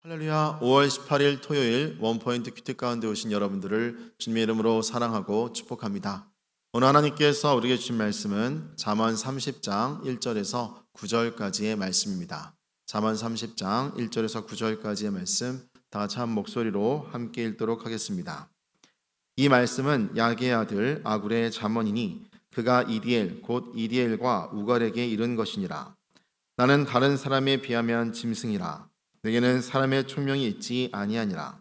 할렐루야. 5월 18일 토요일 원포인트 큐티 가운데 오신 여러분들을 주님의 이름으로 사랑하고 축복합니다. 오늘 하나님께서 우리에게 주신 말씀은 잠언 30장 1절에서 9절까지의 말씀입니다. 잠언 30장 1절에서 9절까지의 말씀 다 같이 한 목소리로 함께 읽도록 하겠습니다. 이 말씀은 야게의 아들 아굴의 잠언이니 그가 이디엘 곧 이디엘과 우갈에게 이른 것이니라. 나는 다른 사람에 비하면 짐승이라. 내게는 사람의 총명이 있지 아니하니라.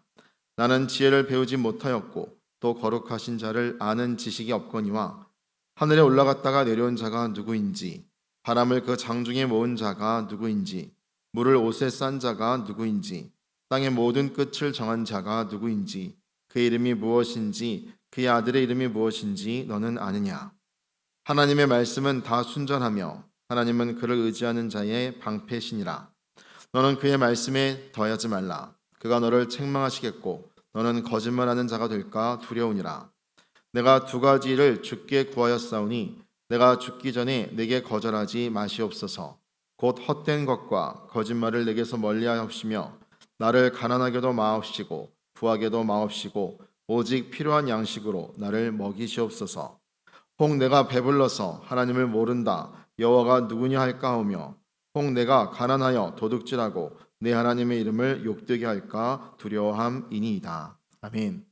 나는 지혜를 배우지 못하였고 또 거룩하신 자를 아는 지식이 없거니와 하늘에 올라갔다가 내려온 자가 누구인지, 바람을 그 장중에 모은 자가 누구인지, 물을 옷에 싼 자가 누구인지, 땅의 모든 끝을 정한 자가 누구인지, 그의 이름이 무엇인지, 그의 아들의 이름이 무엇인지 너는 아느냐? 하나님의 말씀은 다 순전하며 하나님은 그를 의지하는 자의 방패시니라. 너는 그의 말씀에 더하지 말라. 그가 너를 책망하시겠고 너는 거짓말하는 자가 될까 두려우니라. 내가 두 가지를 주께 구하였사오니 내가 죽기 전에 내게 거절하지 마시옵소서. 곧 헛된 것과 거짓말을 내게서 멀리하옵시며 나를 가난하게도 마옵시고 부하게도 마옵시고 오직 필요한 양식으로 나를 먹이시옵소서. 혹 내가 배불러서 하나님을 모른다 여호와가 누구냐 할까 하며 혹 내가 가난하여 도둑질하고 내 하나님의 이름을 욕되게 할까 두려워함이니이다. 아멘.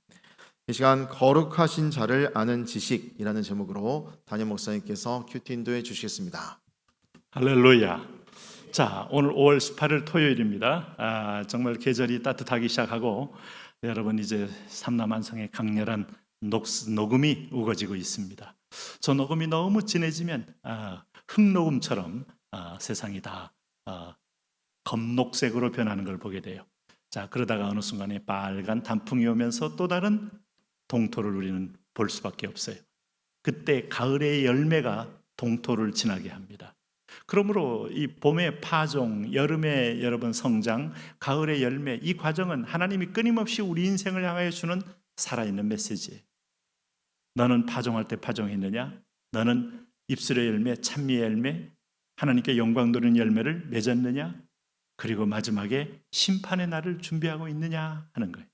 이 시간 거룩하신 자를 아는 지식이라는 제목으로 담임 목사님께서 큐티 인도해 주시겠습니다. 할렐루야. 자, 오늘 5월 18일 토요일입니다. 정말 계절이 따뜻하기 시작하고 여러분 이제 삼남한성의 강렬한 녹음이 우거지고 있습니다. 저 녹음이 너무 진해지면 흑녹음처럼 세상이 다 검록색으로 변하는 걸 보게 돼요. 자, 그러다가 어느 순간에 빨간 단풍이 오면서 또 다른 동토를 우리는 볼 수밖에 없어요. 그때 가을의 열매가 동토를 지나게 합니다. 그러므로 이 봄의 파종, 여름의 여러분 성장, 가을의 열매, 이 과정은 하나님이 끊임없이 우리 인생을 향하여 주는 살아있는 메시지예요. 너는 파종할 때 파종했느냐? 너는 입술의 열매, 찬미의 열매, 하나님께 영광 돌리는 열매를 맺었느냐? 그리고 마지막에 심판의 날을 준비하고 있느냐 하는 거예요.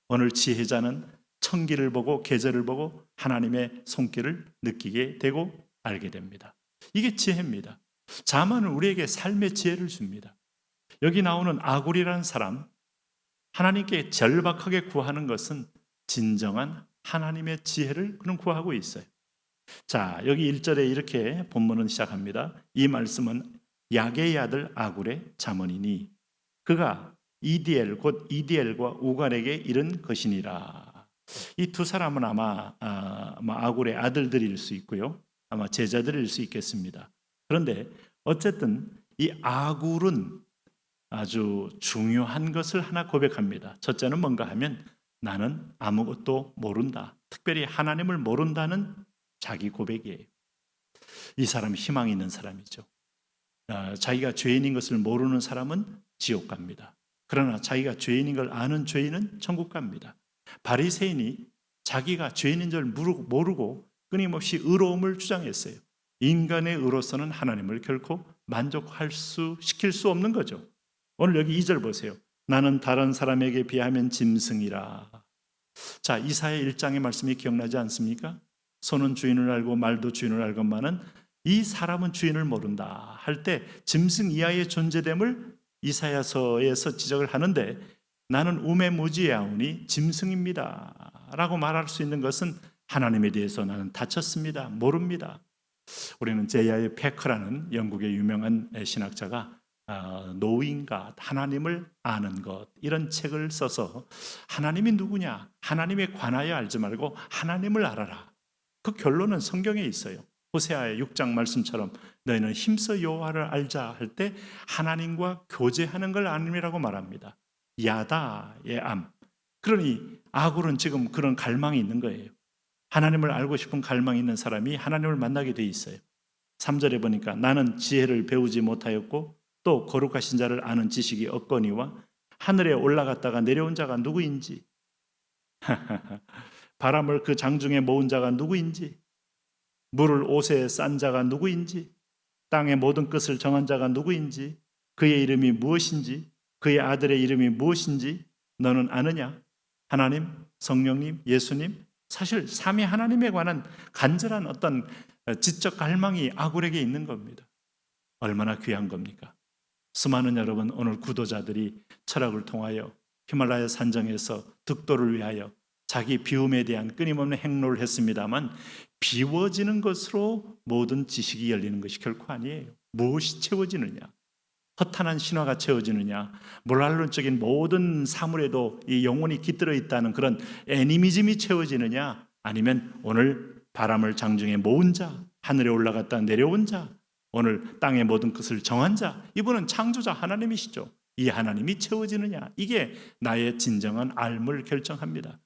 오늘 지혜자는 청기를 보고 계절을 보고 하나님의 손길을 느끼게 되고 알게 됩니다. 이게 지혜입니다. 잠언은 우리에게 삶의 지혜를 줍니다. 여기 나오는 아굴이라는 사람, 하나님께 절박하게 구하는 것은 진정한 하나님의 지혜를 그는 구하고 있어요. 자, 여기 1절에 이렇게 본문은 시작합니다. 이 말씀은 야게의 아들 아굴의 잠언이니 그가 이디엘 곧 이디엘과 우갈에게 이른 것이니라. 이 두 사람은 아마 아굴의 아들들일 수 있고요. 아마 제자들일 수 있겠습니다. 그런데 어쨌든 이 아굴은 아주 중요한 것을 하나 고백합니다. 첫째는 뭔가 하면 나는 아무것도 모른다. 특별히 하나님을 모른다는 자기 고백이에요. 이 사람이 희망이 있는 사람이죠. 자기가 죄인인 것을 모르는 사람은 지옥 갑니다. 그러나 자기가 죄인인 걸 아는 죄인은 천국 갑니다. 바리새인이 자기가 죄인인 줄 모르고 끊임없이 의로움을 주장했어요. 인간의 의로서는 하나님을 결코 시킬 수 없는 거죠. 오늘 여기 2절 보세요. 나는 다른 사람에게 비하면 짐승이라. 자, 이사야 1장의 말씀이 기억나지 않습니까? 손은 주인을 알고 말도 주인을 알건만은 이 사람은 주인을 모른다 할 때 짐승 이하의 존재됨을 이사야서에서 지적을 하는데 나는 우매무지하오니 짐승입니다 라고 말할 수 있는 것은 하나님에 대해서 나는 다쳤습니다. 모릅니다. 우리는 제이아의 패커라는 영국의 유명한 신학자가 노인과 하나님을 아는 것 이런 책을 써서 하나님이 누구냐 하나님에 관하여 알지 말고 하나님을 알아라. 그 결론은 성경에 있어요. 호세아의 6장 말씀처럼 너희는 힘써 여호와를 알자 할 때 하나님과 교제하는 걸 아님이라고 말합니다. 야다의 암. 그러니 아굴은 지금 그런 갈망이 있는 거예요. 하나님을 알고 싶은 갈망이 있는 사람이 하나님을 만나게 돼 있어요. 3절에 보니까 나는 지혜를 배우지 못하였고 또 거룩하신 자를 아는 지식이 없거니와 하늘에 올라갔다가 내려온 자가 누구인지 바람을 그 장중에 모은 자가 누구인지 물을 옷에 싼 자가 누구인지 땅의 모든 끝을 정한 자가 누구인지 그의 이름이 무엇인지 그의 아들의 이름이 무엇인지 너는 아느냐? 하나님, 성령님, 예수님. 사실 삼위 하나님에 관한 간절한 어떤 지적 갈망이 아굴에게 있는 겁니다. 얼마나 귀한 겁니까? 수많은 여러분, 오늘 구도자들이 철학을 통하여 히말라야 산정에서 득도를 위하여 자기 비움에 대한 끊임없는 행로를 했습니다만, 비워지는 것으로 모든 지식이 열리는 것이 결코 아니에요. 무엇이 채워지느냐? 허탄한 신화가 채워지느냐? 모랄론적인 모든 사물에도 이 영혼이 깃들어 있다는 그런 애니미즘이 채워지느냐? 아니면 오늘 바람을 장중에 모은 자, 하늘에 올라갔다 내려온 자, 오늘 땅의 모든 것을 정한 자, 이분은 창조자 하나님이시죠. 이 하나님이 채워지느냐? 이게 나의 진정한 삶을 결정합니다.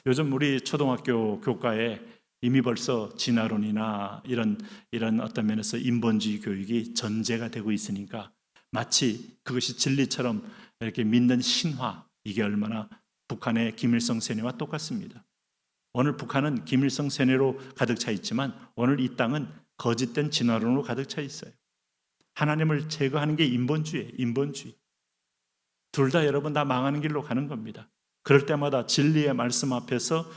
요즘 우리 초등학교 교과에 이미 벌써 진화론이나 이런 어떤 면에서 인본주의 교육이 전제가 되고 있으니까 마치 그것이 진리처럼 이렇게 믿는 신화, 이게 얼마나 북한의 김일성 세뇌와 똑같습니다. 오늘 북한은 김일성 세뇌로 가득 차 있지만 오늘 이 땅은 거짓된 진화론으로 가득 차 있어요. 하나님을 제거하는 게 인본주의예요. 인본주의. 둘 다 여러분 다 망하는 길로 가는 겁니다. 그럴 때마다 진리의 말씀 앞에서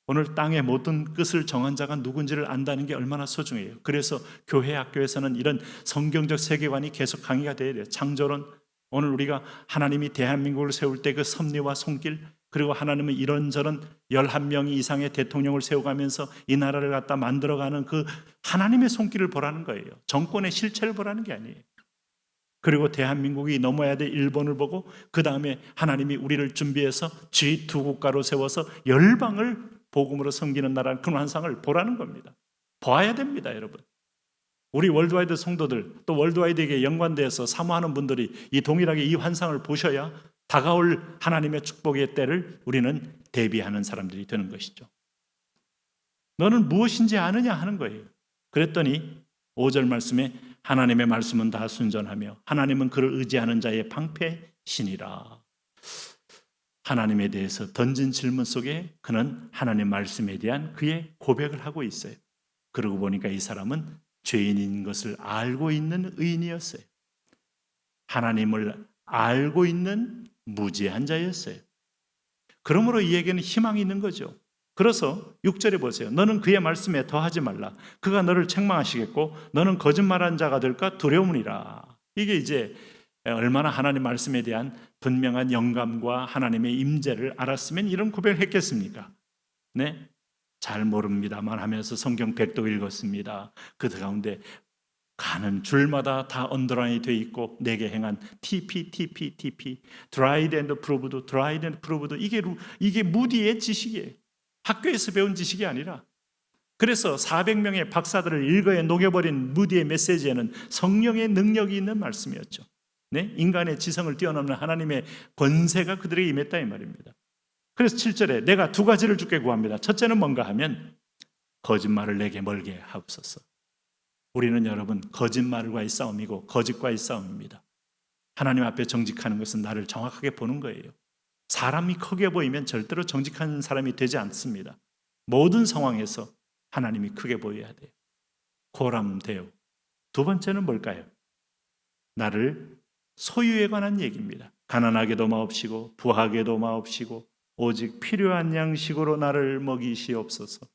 오늘 땅의 모든 끝을 정한 자가 누군지를 안다는 게 얼마나 소중해요. 그래서 교회 학교에서는 이런 성경적 세계관이 계속 강의가 돼야 돼요. 창조론, 오늘 우리가 하나님이 대한민국을 세울 때 그 섭리와 손길, 그리고 하나님은 이런저런 11명 이상의 대통령을 세워가면서 이 나라를 갖다 만들어가는 그 하나님의 손길을 보라는 거예요. 정권의 실체를 보라는 게 아니에요. 그리고 대한민국이 넘어야 될 일본을 보고 그 다음에 하나님이 우리를 준비해서 G2 국가로 세워서 열방을 복음으로 섬기는 나라는 그런 환상을 보라는 겁니다. 봐야 됩니다, 여러분. 우리 월드와이드 성도들, 또 월드와이드에게 연관돼서 사모하는 분들이 이 동일하게 이 환상을 보셔야 다가올 하나님의 축복의 때를 우리는 대비하는 사람들이 되는 것이죠. 너는 무엇인지 아느냐 하는 거예요. 그랬더니 5절 말씀에 하나님의 말씀은 다 순전하며 하나님은 그를 의지하는 자의 방패신이라. 하나님에 대해서 던진 질문 속에 그는 하나님 말씀에 대한 그의 고백을 하고 있어요. 그러고 보니까 이 사람은 죄인인 것을 알고 있는 의인이었어요. 하나님을 알고 있는 무지한 자였어요. 그러므로 이에게는 희망이 있는 거죠. 그래서 6절에 보세요. 너는 그의 말씀에 더하지 말라. 그가 너를 책망하시겠고 너는 거짓말한 자가 될까 두려우니라. 이게 이제 얼마나 하나님 말씀에 대한 분명한 영감과 하나님의 임재를 알았으면 이런 고백을 했겠습니까? 네, 잘 모릅니다만 하면서 성경 100도 읽었습니다. 그 가운데 가는 줄마다 다 언더라인이 돼 있고 내게 행한 TP, Tried and Proved, 이게 무디의 지식이에요. 학교에서 배운 지식이 아니라. 그래서 400명의 박사들을 일거에 녹여버린 무디의 메시지에는 성령의 능력이 있는 말씀이었죠. 네? 인간의 지성을 뛰어넘는 하나님의 권세가 그들에게 임했다 이 말입니다. 그래서 7절에 내가 두 가지를 주께 구합니다. 첫째는 뭔가 하면 거짓말을 내게 멀게 하옵소서. 우리는 여러분 거짓말과의 싸움이고 거짓과의 싸움입니다. 하나님 앞에 정직하는 것은 나를 정확하게 보는 거예요. 사람이 크게 보이면 절대로 정직한 사람이 되지 않습니다. 모든 상황에서 하나님이 크게 보여야 돼요. 고람되어. 두 번째는 뭘까요? 나를 소유에 관한 얘기입니다. 가난하게도 마옵시고 부하게도 마옵시고 오직 필요한 양식으로 나를 먹이시옵소서.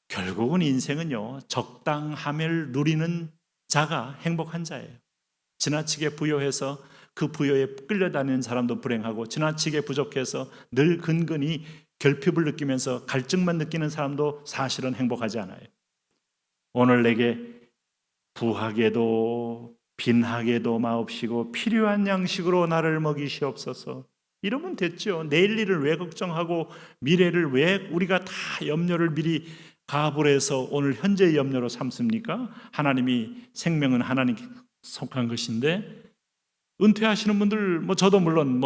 결국은 인생은요, 적당함을 누리는 자가 행복한 자예요. 지나치게 부요해서 그 부요에 끌려다니는 사람도 불행하고 지나치게 부족해서 늘 근근히 결핍을 느끼면서 갈증만 느끼는 사람도 사실은 행복하지 않아요. 오늘 내게 부하게도 빈하게도 마옵시고 필요한 양식으로 나를 먹이시옵소서. 이러면 됐죠. 내일 일을 왜 걱정하고 미래를 왜 우리가 다 염려를 미리 가압을 해서 오늘 현재의 염려로 삼습니까? 하나님이 생명은 하나님께 속한 것인데 은퇴하시는 분들 저도 물론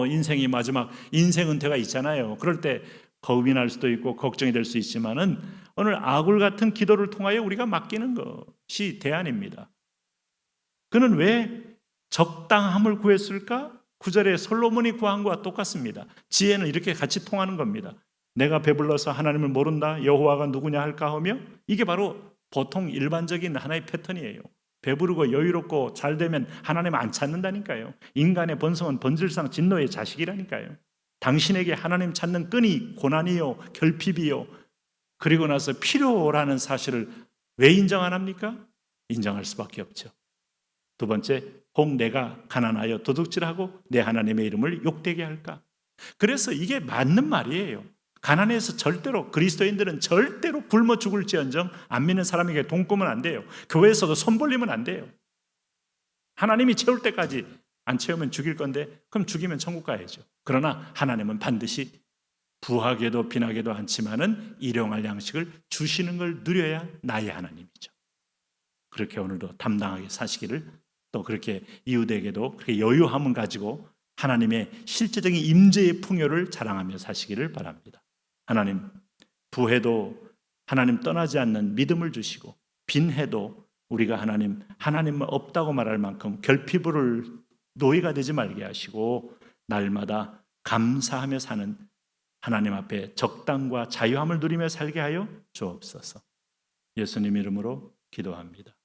인생이 마지막 인생 은퇴가 있잖아요. 그럴 때 겁이 날 수도 있고 걱정이 될 수 있지만은 오늘 아굴 같은 기도를 통하여 우리가 맡기는 것이 대안입니다. 그는 왜 적당함을 구했을까? 9절에 솔로몬이 구한 것과 똑같습니다. 지혜는 이렇게 같이 통하는 겁니다. 내가 배불러서 하나님을 모른다. 여호와가 누구냐 할까 하며 이게 바로 보통 일반적인 하나의 패턴이에요. 배부르고 여유롭고 잘 되면 하나님 안 찾는다니까요. 인간의 본성은 본질상 진노의 자식이라니까요. 당신에게 하나님 찾는 끈이 고난이요 결핍이요 그리고 나서 필요라는 사실을 왜 인정 안 합니까? 인정할 수밖에 없죠. 두 번째, 혹 내가 가난하여 도둑질하고 내 하나님의 이름을 욕되게 할까? 그래서 이게 맞는 말이에요. 가난해서 절대로 그리스도인들은 절대로 굶어 죽을지언정 안 믿는 사람에게 돈 꾸면 안 돼요. 교회에서도 손 벌리면 안 돼요. 하나님이 채울 때까지 안 채우면 죽일 건데 그럼 죽이면 천국 가야죠. 그러나 하나님은 반드시 부하게도 빈하게도 않지만은 일용할 양식을 주시는 걸 누려야 나의 하나님이죠. 그렇게 오늘도 담당하게 사시기를 또 그렇게 이웃에게도 그렇게 여유함을 가지고 하나님의 실제적인 임재의 풍요를 자랑하며 사시기를 바랍니다. 하나님, 부해도 하나님 떠나지 않는 믿음을 주시고 빈해도 우리가 하나님은 없다고 말할 만큼 결핍을 노예가 되지 말게 하시고 날마다 감사하며 사는 하나님 앞에 적당과 자유함을 누리며 살게 하여 주옵소서. 예수님 이름으로 기도합니다.